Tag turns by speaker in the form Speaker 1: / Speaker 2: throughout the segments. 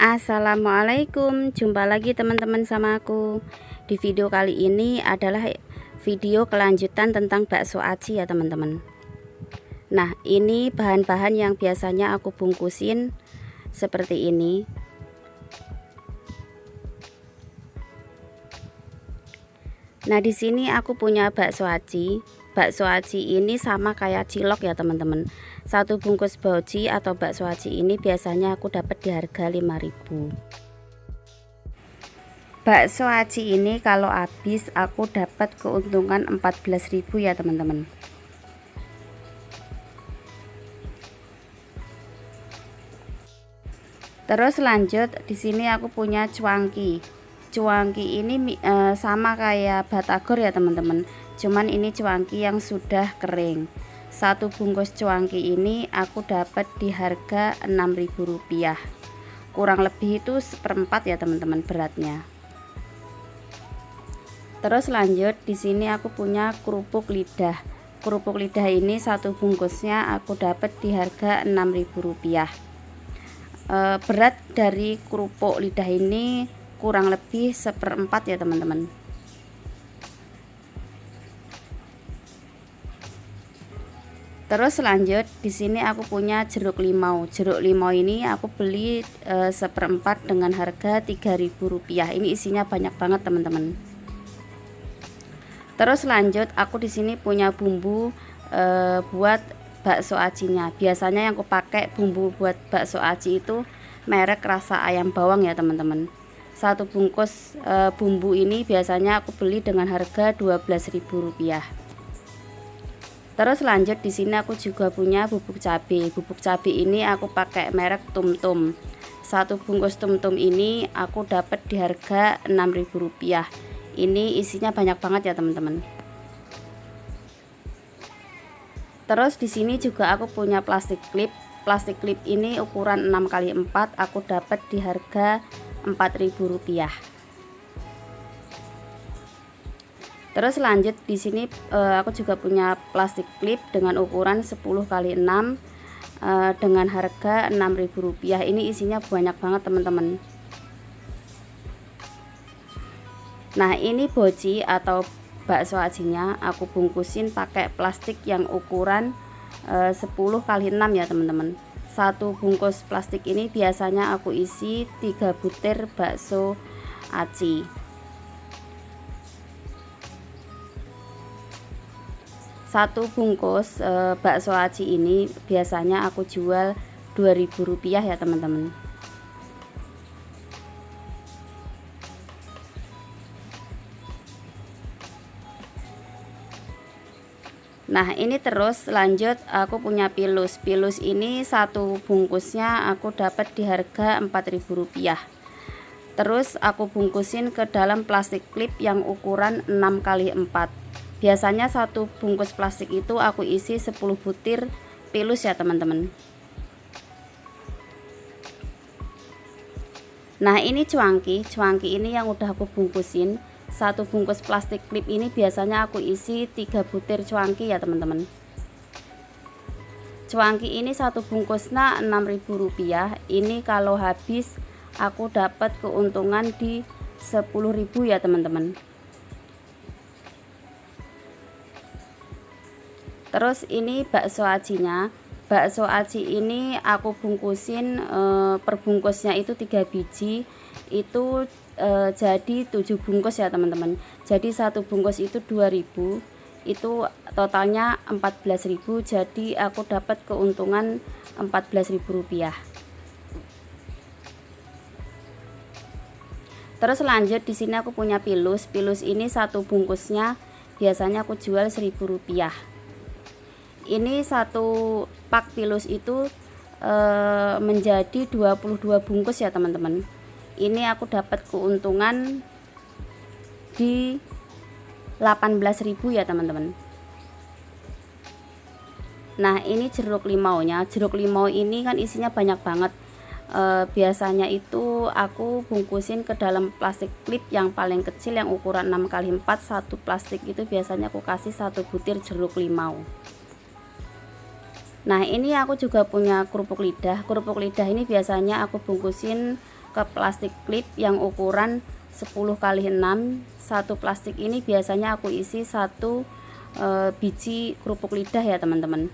Speaker 1: Assalamualaikum, jumpa lagi teman-teman sama aku. Di video kali ini adalah video kelanjutan tentang bakso aci ya teman-teman. Nah, ini bahan-bahan yang biasanya aku bungkusin seperti ini. Nah, di sini aku punya bakso aci. Bakso aci ini sama kayak cilok ya teman-teman. Satu bungkus boci atau bakso aci ini biasanya aku dapat di harga 5.000. Bakso aci ini kalau habis aku dapat keuntungan 14.000 ya teman-teman. Terus lanjut, di sini aku punya cuangki. Cuangki ini sama kayak batagor ya teman-teman. Cuman ini cuangki yang sudah kering. Satu bungkus cuangki ini aku dapat di harga Rp6.000. Kurang lebih itu seperempat ya teman-teman beratnya. Terus lanjut, di sini aku punya kerupuk lidah. Kerupuk lidah ini satu bungkusnya aku dapat di harga Rp6.000. Berat dari kerupuk lidah ini kurang lebih seperempat ya teman-teman. Terus lanjut, di sini aku punya jeruk limau. Jeruk limau ini aku beli seperempat dengan harga Rp3.000. Ini isinya banyak banget teman-teman. Terus lanjut, aku di sini punya bumbu buat bakso acinya. Biasanya yang aku pakai bumbu buat bakso aci itu merek rasa ayam bawang ya teman-teman. Satu bungkus bumbu ini biasanya aku beli dengan harga Rp12.000. Terus lanjut, di sini aku juga punya bubuk cabai. Bubuk cabai ini aku pakai merek Tumtum. Satu bungkus Tumtum ini aku dapat di harga Rp6.000. Ini isinya banyak banget ya teman-teman. Terus di sini juga aku punya plastik klip. Plastik klip ini ukuran 6x4 aku dapat di harga Rp4.000. Terus lanjut, di sini aku juga punya plastik klip dengan ukuran 10x6 dengan harga Rp6.000. Ini isinya banyak banget teman-teman. Nah, ini boci atau bakso acinya aku bungkusin pakai plastik yang ukuran 10x6 ya teman-teman. Satu bungkus plastik ini biasanya aku isi 3 butir bakso aci. Satu bungkus bakso aci ini biasanya aku jual Rp2.000 ya teman-teman. Nah, ini terus lanjut, aku punya pilus. Pilus ini satu bungkusnya aku dapat di harga Rp4.000. Terus aku bungkusin ke dalam plastik klip yang ukuran 6x4. Biasanya satu bungkus plastik itu aku isi 10 butir pilus ya teman-teman. Nah, ini cuangki. Cuangki ini yang udah aku bungkusin. Satu bungkus plastik klip ini biasanya aku isi 3 butir cuangki ya teman-teman. Cuangki ini satu bungkusnya Rp6.000. Ini kalau habis aku dapat keuntungan di 10.000 ya teman-teman. Terus ini bakso acinya. Bakso aci ini aku bungkusin per bungkusnya itu 3 biji. Itu jadi 7 bungkus ya teman-teman. Jadi satu bungkus itu 2.000. Itu totalnya 14.000. Jadi aku dapat keuntungan Rp14.000. Terus lanjut, di sini aku punya pilus. Pilus ini satu bungkusnya biasanya aku jual Rp1.000. Ini satu pak pilus itu menjadi 22 bungkus ya teman-teman. Ini aku dapat keuntungan di 18.000 ya teman-teman. Nah, ini jeruk limaunya. Jeruk limau ini kan isinya banyak banget. Biasanya itu aku bungkusin ke dalam plastik klip yang paling kecil yang ukuran 6x4. Satu plastik itu biasanya aku kasih satu butir jeruk limau. Nah, ini aku juga punya kerupuk lidah. Kerupuk lidah ini biasanya aku bungkusin ke plastik klip yang ukuran 10x6. Satu plastik ini biasanya aku isi satu biji kerupuk lidah ya teman-teman.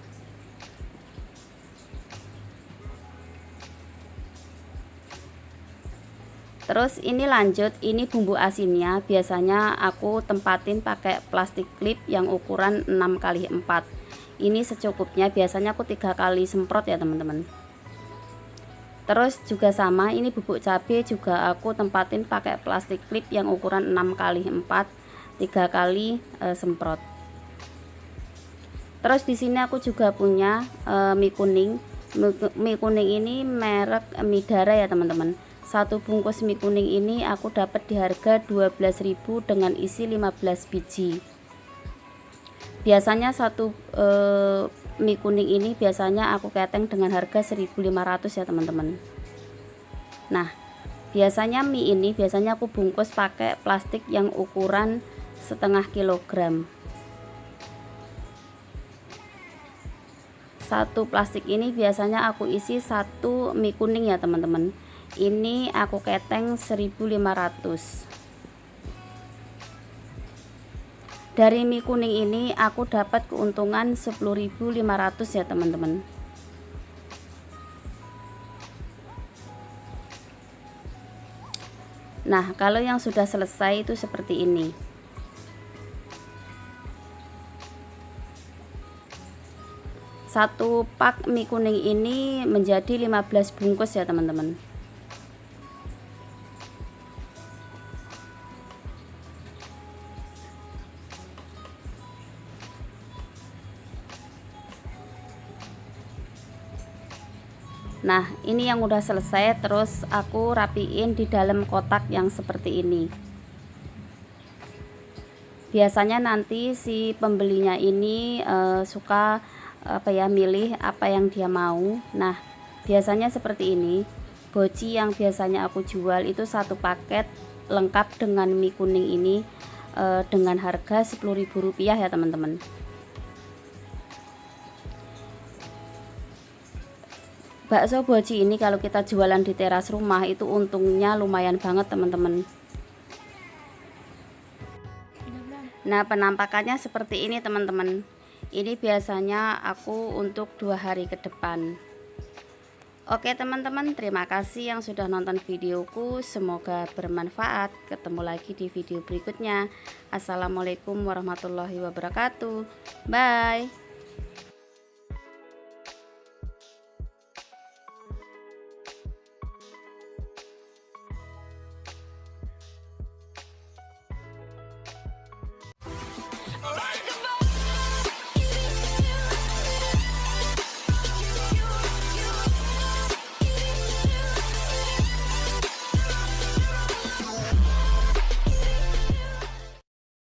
Speaker 1: Terus ini lanjut, ini bumbu asinnya biasanya aku tempatin pakai plastik klip yang ukuran 6x4. Ini secukupnya, biasanya aku 3 kali semprot ya teman-teman. Terus juga sama, ini bubuk cabai juga aku tempatin pakai plastik klip yang ukuran 6x4, 3 kali semprot. Terus di sini aku juga punya mie kuning. Mie kuning ini merek Midara ya teman-teman. Satu bungkus mie kuning ini aku dapat di harga 12.000 dengan isi 15 biji. Biasanya satu mie kuning ini biasanya aku keteng dengan harga 1.500 ya teman-teman. Nah, biasanya mie ini biasanya aku bungkus pakai plastik yang ukuran setengah kilogram. Satu plastik ini biasanya aku isi satu mie kuning ya teman-teman. Ini aku keteng 1.500. Dari mie kuning ini aku dapat keuntungan 10.500 ya teman-teman. Nah, kalau yang sudah selesai itu seperti ini. Satu pak mie kuning ini menjadi 15 bungkus ya teman-teman. Nah, ini yang udah selesai, terus aku rapiin di dalam kotak yang seperti ini. Biasanya nanti si pembelinya ini suka milih apa yang dia mau. Nah, biasanya seperti ini. Boci yang biasanya aku jual itu satu paket lengkap dengan mie kuning ini dengan harga Rp10.000 ya teman-teman. Bakso boci ini kalau kita jualan di teras rumah itu untungnya lumayan banget teman-teman. Nah, penampakannya seperti ini teman-teman. Ini biasanya aku untuk 2 hari ke depan. Oke teman-teman, terima kasih yang sudah nonton videoku. Semoga bermanfaat. Ketemu lagi di video berikutnya. Assalamualaikum warahmatullahi wabarakatuh. Bye.